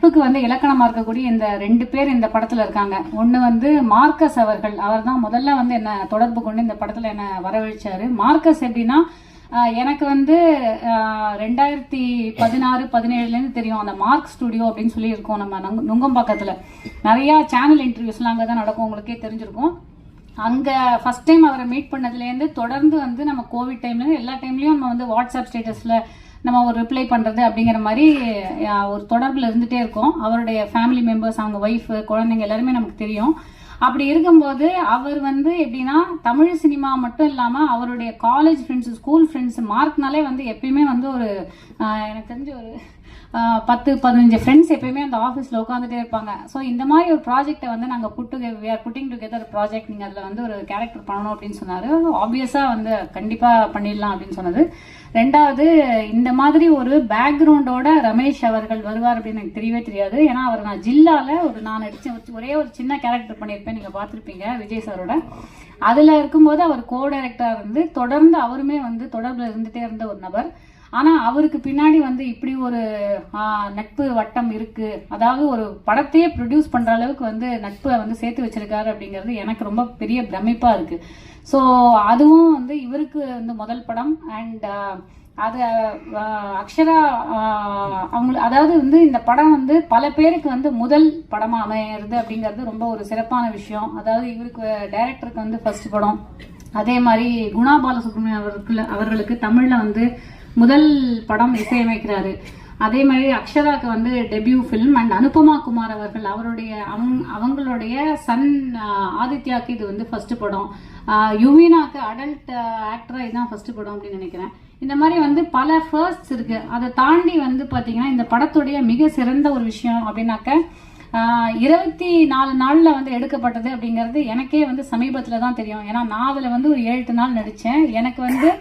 நட்புக்கு வந்து இலக்கணமா இருக்கக்கூடிய இந்த 2 பேர் இந்த படத்துல இருக்காங்க. ஒண்ணு வந்து மார்க்கஸ் அவர்கள். அவர் தான் முதல்ல வந்து என்ன தொடர்பு கொண்டு இந்த படத்துல என்ன வரவழைச்சாரு. மார்க்கஸ் எப்படின்னா எனக்கு வந்து 2016-17 தெரியும். அந்த மார்க் ஸ்டுடியோ அப்படின்னு சொல்லி இருக்கோம் நம்ம நுங்கம்பாக்கத்துல. நிறைய சேனல் இன்டர்வியூஸ்லாம் அங்கே தான் நடக்கும், உங்களுக்கே தெரிஞ்சிருக்கும். அங்கே ஃபர்ஸ்ட் டைம் அவரை மீட் பண்ணதுலேருந்து தொடர்ந்து வந்து நம்ம கோவிட் டைம்லேருந்து எல்லா டைம்லையும் நம்ம வந்து வாட்ஸ்அப் ஸ்டேட்டஸில் நம்ம ஒரு ரிப்ளை பண்ணுறது அப்படிங்கிற மாதிரி ஒரு தொடர்பில் இருந்துகிட்டே இருக்கோம். அவருடைய ஃபேமிலி மெம்பர்ஸ், அவங்க ஒய்ஃபு, குழந்தைங்க எல்லாருமே நமக்கு தெரியும். அப்படி இருக்கும்போது அவர் வந்து எப்படின்னா தமிழ் சினிமா மட்டும் இல்லாமல் அவருடைய காலேஜ் ஃப்ரெண்ட்ஸு, ஸ்கூல் ஃப்ரெண்ட்ஸு, மார்க்னாலே வந்து எப்பயுமே வந்து ஒரு எனக்கு தெரிஞ்ச ஒரு 10-15 ஃப்ரெண்ட்ஸ் எப்பயுமே அந்த ஆஃபீஸில் உட்காந்துட்டே இருப்பாங்க. ஸோ இந்த மாதிரி ஒரு ப்ராஜெக்டை வந்து நாங்கள் புட்டிங் டுகெதர் ப்ராஜெக்ட், நீங்கள் அதில் வந்து ஒரு கேரக்டர் பண்ணணும் அப்படின்னு சொன்னார். ஆப்வியஸாக வந்து கண்டிப்பாக பண்ணிடலாம் அப்படின்னு சொன்னது. ரெண்டாவது, இந்த மாதிரி ஒரு பேக்ரவுண்டோட ரமேஷ் அவர்கள் வருவார் அப்படின்னு எனக்கு தெரியவே தெரியாது. ஏன்னா அவர் நான் ஜில்லாவில் நான் நடிச்ச ஒரே ஒரு சின்ன கேரக்டர் பண்ணியிருப்பேன், நீங்கள் பார்த்துருப்பீங்க விஜய் சாரோட. அதில் இருக்கும்போது அவர் கோ டைரக்டராக இருந்து தொடர்ந்து அவருமே வந்து தொடர்பில் இருந்துகிட்டே இருந்த ஒரு நபர். ஆனா அவருக்கு பின்னாடி வந்து இப்படி ஒரு நட்பு வட்டம் இருக்கு, அதாவது ஒரு படத்தையே ப்ரொடியூஸ் பண்ற அளவுக்கு வந்து நட்பை வந்து சேர்த்து வச்சிருக்காரு அப்படிங்கிறது எனக்கு ரொம்ப பெரிய பிரமிப்பா இருக்கு. ஸோ அதுவும் வந்து இவருக்கு வந்து முதல் படம். அண்ட் அது அக்ஷரா அவங்க, அதாவது வந்து இந்த படம் வந்து பல பேருக்கு வந்து முதல் படமா அமையிறது அப்படிங்கிறது ரொம்ப ஒரு சிறப்பான விஷயம். அதாவது இவருக்கு டைரக்டருக்கு வந்து ஃபர்ஸ்ட் படம். அதே மாதிரி குணா பாலசுப்ரமணியம் அவர்களுக்கு தமிழ்ல வந்து முதல் படம் இசையமைக்கிறாரு. அதே மாதிரி அக்ஷராக்கு வந்து debut film. And Anupama Kumar அவர்கள் அவங்களுடைய சன் ஆதித்யாவுக்கு இது வந்து ஃபர்ஸ்ட் படம். யுவீனாக்கு அடல்ட் ஆக்டரா இதுதான் ஃபர்ஸ்ட் படம் அப்படின்னு நினைக்கிறேன். இந்த மாதிரி வந்து பல ஃபர்ஸ்ட்ஸ் இருக்கு. அதை தாண்டி வந்து பாத்தீங்கன்னா இந்த படத்துடைய மிக சிறந்த ஒரு விஷயம் அப்படின்னாக்க 24 நாள்ல வந்து எடுக்கப்பட்டது அப்படிங்கிறது எனக்கே வந்து சமீபத்துல தான் தெரியும். ஏன்னா நான் அதுல வந்து ஒரு 7-8 நாள் நடிச்சேன். எனக்கு வந்து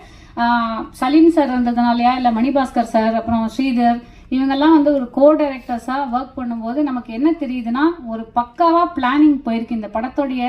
சலீம் சார் இருந்ததுனாலயா இல்ல மணிபாஸ்கர் சார், அப்புறம் ஸ்ரீதர், இவங்கெல்லாம் வந்து ஒரு கோ டைரக்டர்ஸா ஒர்க் பண்ணும்போது நமக்கு என்ன தெரியுதுன்னா ஒரு பக்காவா பிளானிங் போயிருக்கு இந்த படத்துடைய